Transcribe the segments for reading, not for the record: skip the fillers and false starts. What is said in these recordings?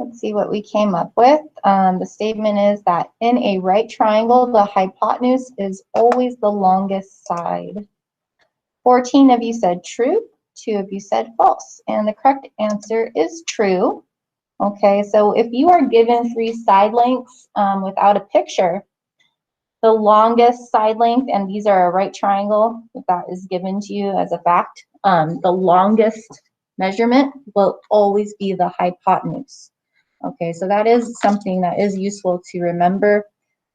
let's see what we came up with. The statement is that in a right triangle, the hypotenuse is always the longest side. 14 of you said true, 2 of you said false, and the correct answer is true. Okay, so if you are given 3 side lengths without a picture, the longest side length, and these are a right triangle, if that is given to you as a fact, the longest measurement will always be the hypotenuse. Okay, so that is something that is useful to remember.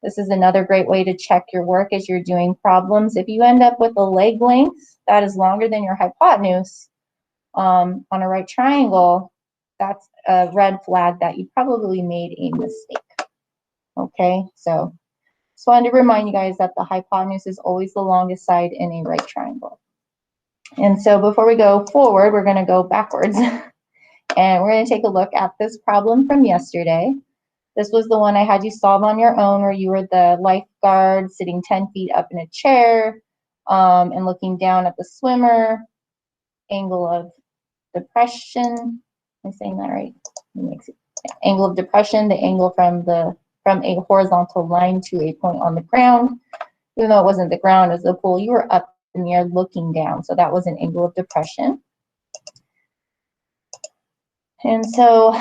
This is another great way to check your work as you're doing problems. If you end up with a leg length that is longer than your hypotenuse on a right triangle, that's a red flag that you probably made a mistake. Okay, so just wanted to remind you guys that the hypotenuse is always the longest side in a right triangle. And so before we go forward, we're going to go backwards. And we're going to take a look at this problem from yesterday. This was the one I had you solve on your own, where you were the lifeguard sitting 10 feet up in a chair and looking down at the swimmer. Angle of depression. Am I saying that right? Angle of depression, the angle from a horizontal line to a point on the ground. Even though it wasn't the ground, it was the pool, you were up in the air looking down. So that was an angle of depression. And so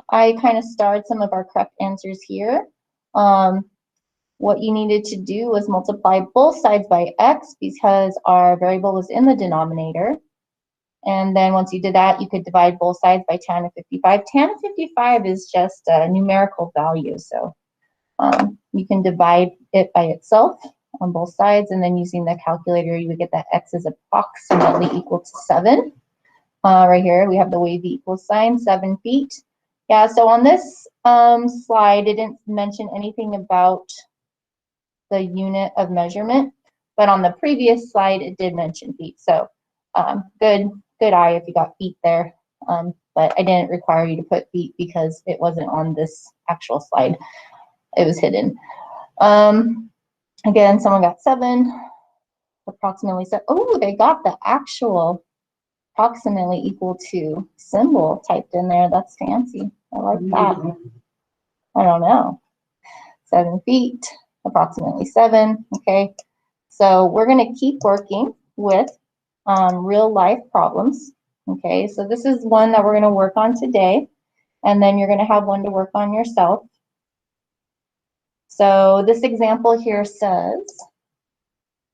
I kind of starred some of our correct answers here. What you needed to do was multiply both sides by x because our variable was in the denominator. And then once you did that, you could divide both sides by tan of 55. Tan of 55 is just a numerical value. So you can divide it by itself on both sides. And then using the calculator, you would get that x is approximately equal to 7. Right here, we have the wavy equal sign, 7 feet. Yeah, so on this slide, it didn't mention anything about the unit of measurement, but on the previous slide, it did mention feet. So good eye if you got feet there, but I didn't require you to put feet because it wasn't on this actual slide. It was hidden. Again, someone got 7, approximately 7. Oh, they got the actual approximately equal to symbol typed in there. That's fancy. I like that. I don't know. 7 feet, approximately 7. Okay, so we're going to keep working with real life problems. Okay, so this is one that we're going to work on today, and then you're going to have one to work on yourself. So this example here says,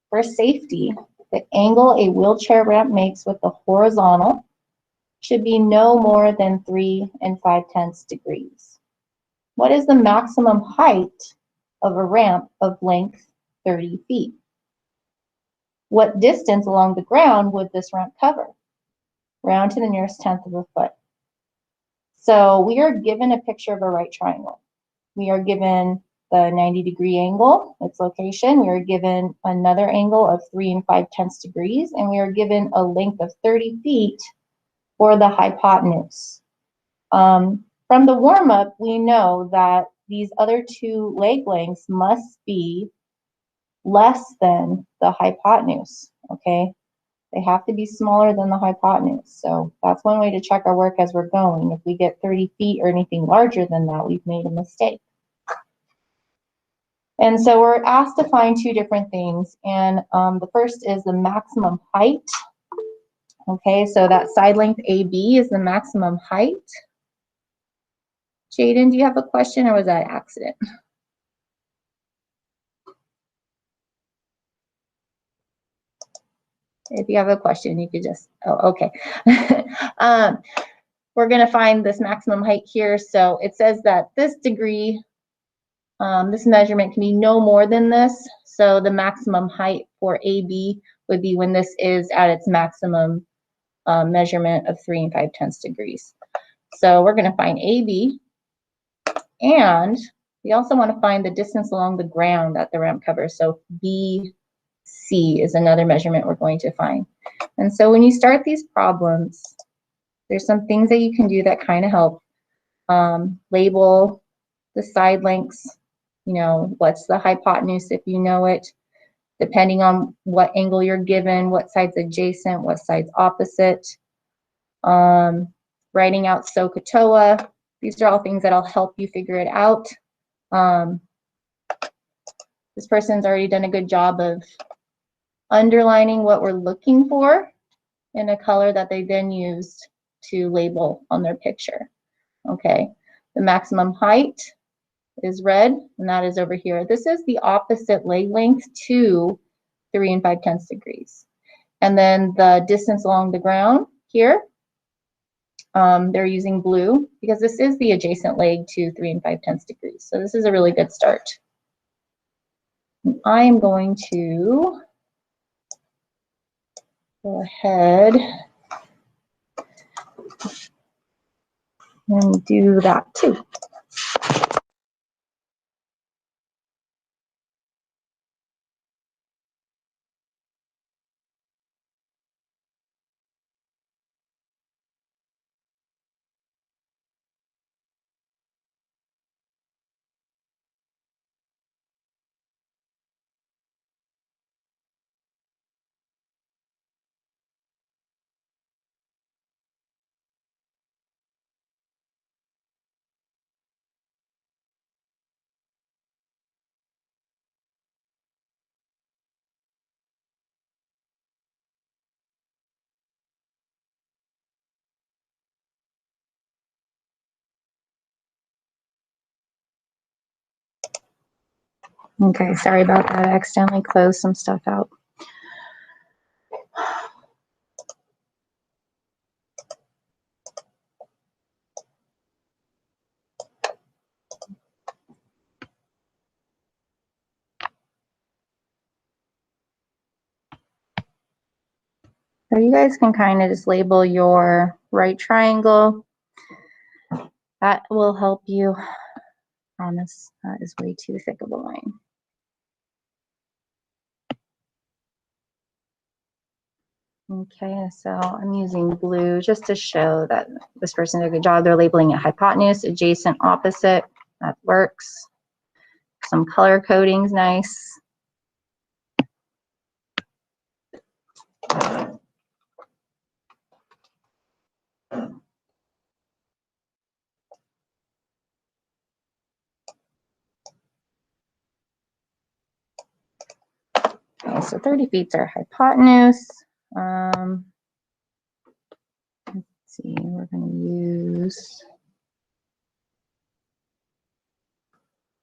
for safety, the angle a wheelchair ramp makes with the horizontal should be no more than 3 5/10 degrees. What is the maximum height of a ramp of length 30 feet? What distance along the ground would this ramp cover? Round to the nearest tenth of a foot. So we are given a picture of a right triangle. We are given the 90-degree angle, its location. We are given another angle of 3 5/10 degrees, and we are given a length of 30 feet for the hypotenuse. From the warm-up, we know that these other 2 leg lengths must be less than the hypotenuse, okay? They have to be smaller than the hypotenuse. So that's one way to check our work as we're going. If we get 30 feet or anything larger than that, we've made a mistake. And so we're asked to find 2 different things. And the first is the maximum height. Okay, so that side length AB is the maximum height. Jaden, do you have a question, or was that an accident? If you have a question, you could just, oh, okay. We're going to find this maximum height here. So it says that this degree, this measurement can be no more than this. So the maximum height for AB would be when this is at its maximum measurement of 3 5/10 degrees. So we're going to find AB, and we also want to find the distance along the ground that the ramp covers. So BC is another measurement we're going to find. And so when you start these problems, there's some things that you can do that kind of help. Label the side lengths. You know, what's the hypotenuse if you know it, depending on what angle you're given, what side's adjacent, what side's opposite. Writing out SOHCAHTOA, These are all things that'll help you figure it out. This person's already done a good job of underlining what we're looking for in a color that they then used to label on their picture. Okay, the maximum height is red, and that is over here. This is the opposite leg length to 3 5/10 degrees. And then the distance along the ground here, they're using blue because this is the adjacent leg to 3 5/10 degrees. So this is a really good start. I am going to go ahead and do that too. Okay, sorry about that. I accidentally closed some stuff out. So you guys can kind of just label your right triangle. That will help you. I promise that is way too thick of a line. Okay, so I'm using blue just to show that this person did a good job. They're labeling it hypotenuse, adjacent, opposite. That works. Some color coding's nice. Okay, so 30 feet are hypotenuse. Let's see, we're going to use,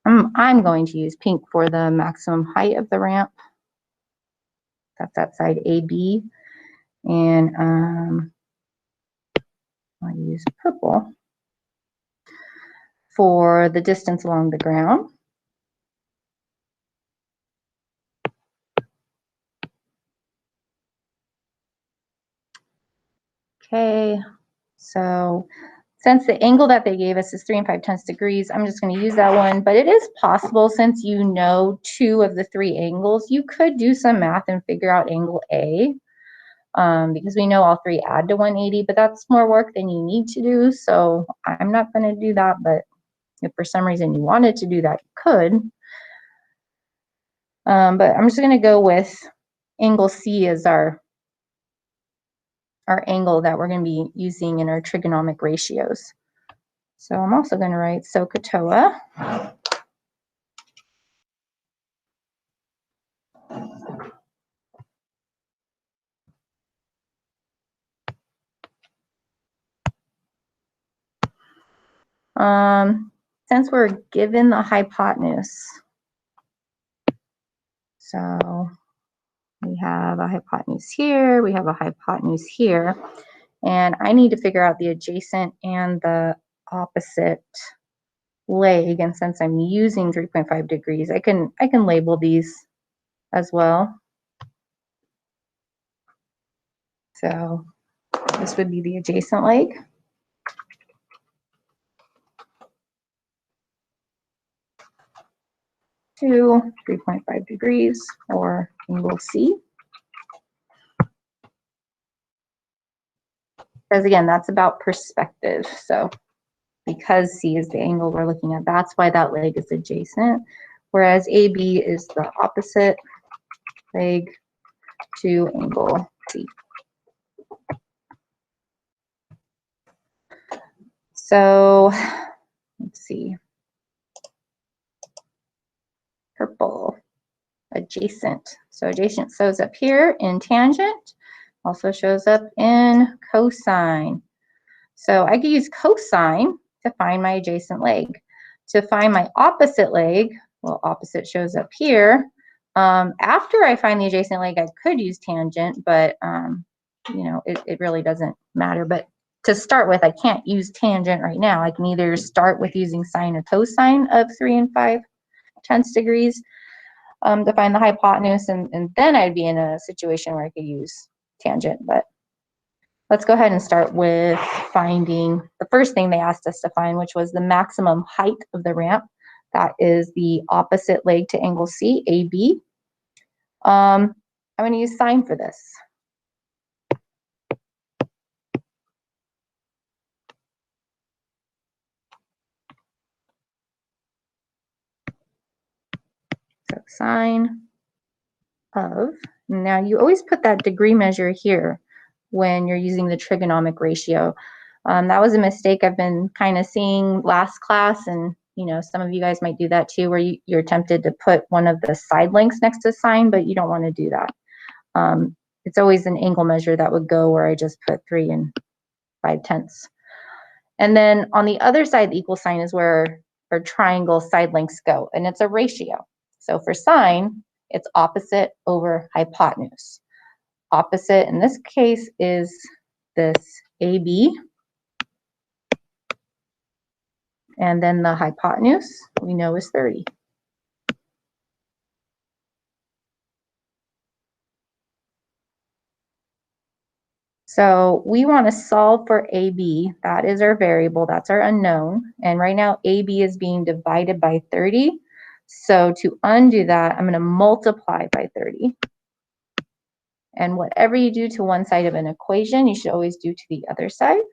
I'm going to use pink for the maximum height of the ramp. That's that side AB. And I'll use purple for the distance along the ground. Okay, so since the angle that they gave us is 3 5/10 degrees, I'm just going to use that one. But it is possible, since you know 2 of the 3 angles, you could do some math and figure out angle A, because we know all 3 add to 180, but that's more work than you need to do. So I'm not going to do that, but if for some reason you wanted to do that, you could. But I'm just going to go with angle C as our angle that we're going to be using in our trigonomic ratios. So I'm also going to write SOHCAHTOA. Since we're given the hypotenuse, so we have a hypotenuse here, we have a hypotenuse here, and I need to figure out the adjacent and the opposite leg. And since I'm using 3.5 degrees, I can label these as well. So this would be the adjacent leg. To 3.5 degrees, or angle C. Because again, that's about perspective. So because C is the angle we're looking at, that's why that leg is adjacent, whereas AB is the opposite leg to angle C. So see, purple, adjacent. So adjacent shows up here in tangent, also shows up in cosine. So I could use cosine to find my adjacent leg. To find my opposite leg, well, opposite shows up here. After I find the adjacent leg, I could use tangent, but you know, it really doesn't matter. But to start with, I can't use tangent right now. I can either start with using sine or cosine of 3 and 5/10 degrees to find the hypotenuse, and then I'd be in a situation where I could use tangent. But let's go ahead and start with finding the first thing they asked us to find, which was the maximum height of the ramp. That is the opposite leg to angle C, AB. I'm going to use sine for this. So sine of, now you always put that degree measure here when you're using the trigonomic ratio. That was a mistake I've been kind of seeing last class, and you know, some of you guys might do that too, where you're tempted to put one of the side lengths next to sine, but you don't want to do that. It's always an angle measure that would go where I just put 3 and 5/10. And then on the other side, the equal sign is where our triangle side lengths go, and it's a ratio. So for sine, it's opposite over hypotenuse. Opposite in this case is this AB, and then the hypotenuse we know is 30. So we want to solve for AB. That is our variable, that's our unknown. And right now AB is being divided by 30. So to undo that, I'm going to multiply by 30. And whatever you do to one side of an equation, you should always do to the other side.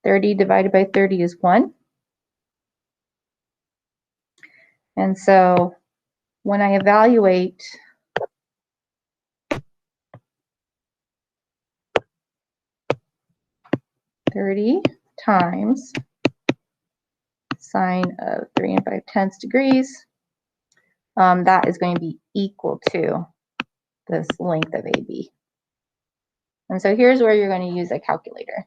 (30 divided by 30 is 1. And so when I evaluate (30 times sine of 3 and 5/10 degrees, that is going to be equal to this length of AB. And so here's where you're going to use a calculator.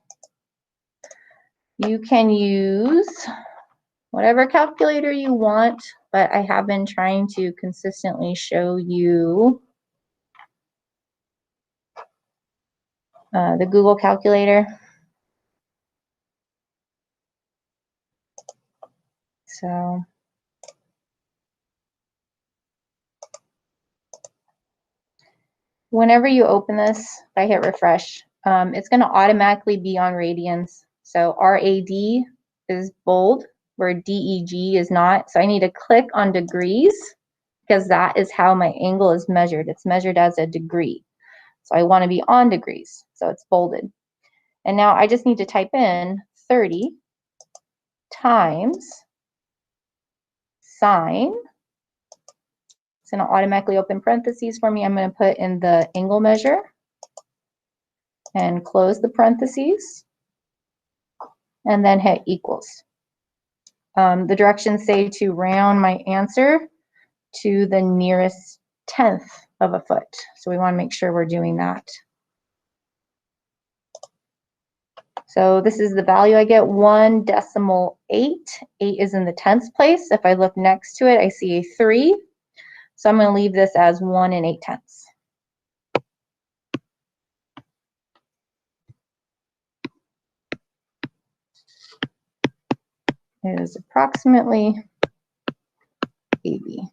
You can use whatever calculator you want, but I have been trying to consistently show you the Google calculator. So whenever you open this, if I hit refresh, it's going to automatically be on radians. So RAD is bold, where DEG is not. So I need to click on degrees, because that is how my angle is measured. It's measured as a degree. So I want to be on degrees, so it's bolded. And now I just need to type in 30 times sine. It's going to automatically open parentheses for me. I'm going to put in the angle measure and close the parentheses, and then hit equals. The directions say to round my answer to the nearest 10th of a foot. So we want to make sure we're doing that. So this is the value I get, 1.8. 8 is in the tenths place. If I look next to it, I see a 3. So I'm going to leave this as 1 8/10. It is approximately AB.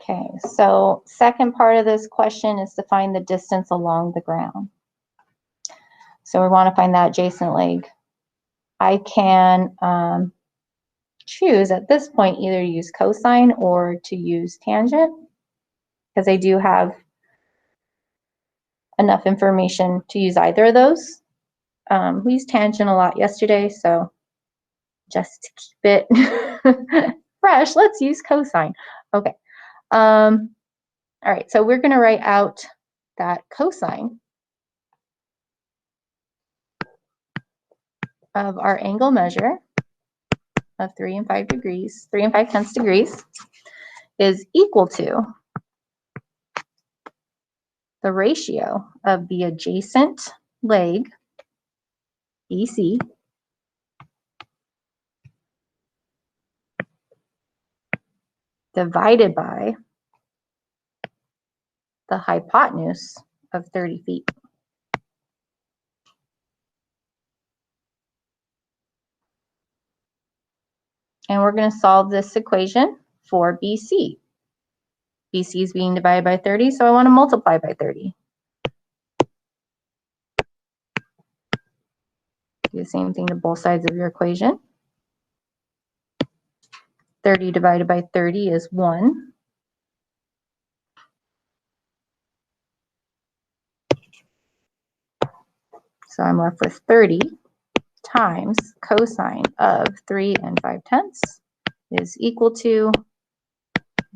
Okay, so second part of this question is to find the distance along the ground. So we want to find that adjacent leg. I can choose at this point either to use cosine or to use tangent, because I do have enough information to use either of those. We used tangent a lot yesterday, so just to keep it fresh, let's use cosine. Okay. All right, so we're going to write out that cosine of our angle measure of 3 and 5 degrees, 3 and 5/10 degrees, is equal to the ratio of the adjacent leg, BC, divided by the hypotenuse of 30 feet. And we're going to solve this equation for BC. BC is being divided by 30, so I want to multiply by 30. Do the same thing to both sides of your equation. 30 divided by 30 is 1. So I'm left with 30 times cosine of 3 and 5/10 is equal to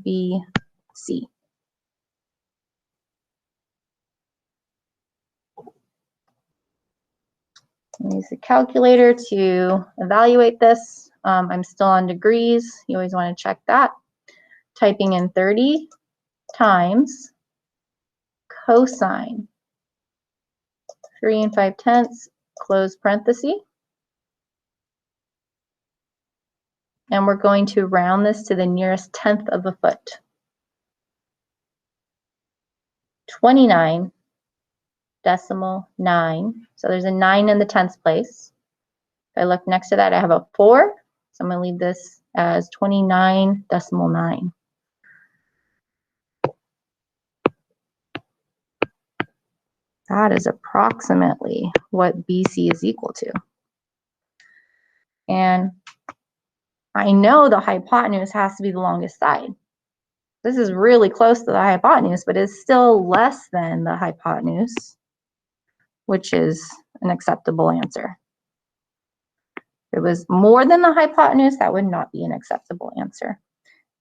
BC. Use the calculator to evaluate this. I'm still on degrees. You always want to check that. Typing in 30 times cosine 3 and 5/10, close parenthesis. And we're going to round this to the nearest tenth of a foot. 29.9. So there's a 9 in the tenths place. If I look next to that, I have a 4. So I'm going to leave this as 29.9. That is approximately what BC is equal to. And I know the hypotenuse has to be the longest side. This is really close to the hypotenuse, but it's still less than the hypotenuse, which is an acceptable answer. If it was more than the hypotenuse, that would not be an acceptable answer.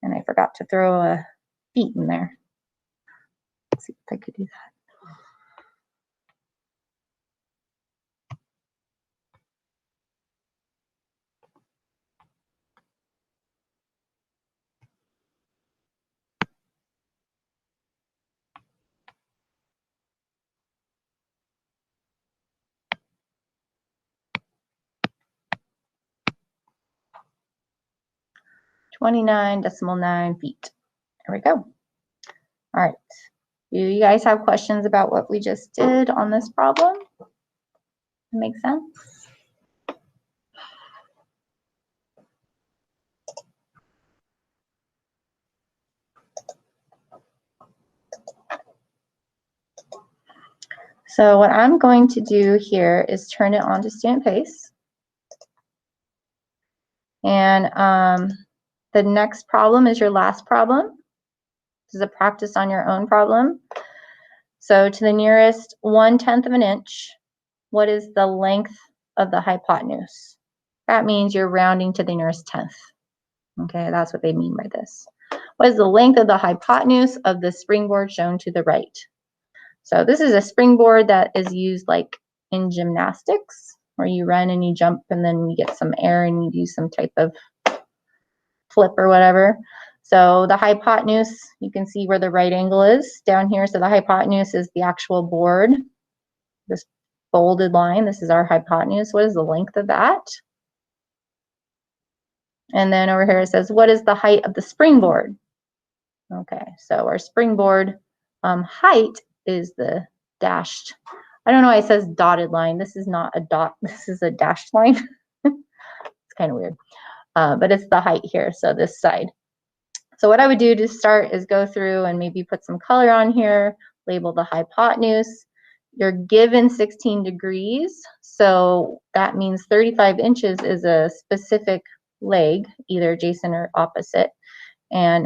And I forgot to throw a feet in there. Let's see if I could do that. (29.9) feet. There we go. All right. Do you guys have questions about what we just did on this problem? Make sense? So what I'm going to do here is turn it on to student pace. And the next problem is your last problem. This is a practice on your own problem. So to the nearest 1/10 of an inch, what is the length of the hypotenuse? That means you're rounding to the nearest tenth. Okay, that's what they mean by this. What is the length of the hypotenuse of the springboard shown to the right? So this is a springboard that is used like in gymnastics, where you run and you jump and then you get some air and you do some type of flip or whatever. So the hypotenuse, you can see where the right angle is down here. So the hypotenuse is the actual board. This bolded line, this is our hypotenuse. What is the length of that? And then over here it says, what is the height of the springboard? Okay, so our springboard height is the dashed, I don't know why it says dotted line. This is not a dot, this is a dashed line. It's kind of weird, but it's the height here, so this side. So what I would do to start is go through and maybe put some color on here, label the hypotenuse. You're given 16 degrees, so that means 35 inches is a specific leg, either adjacent or opposite. And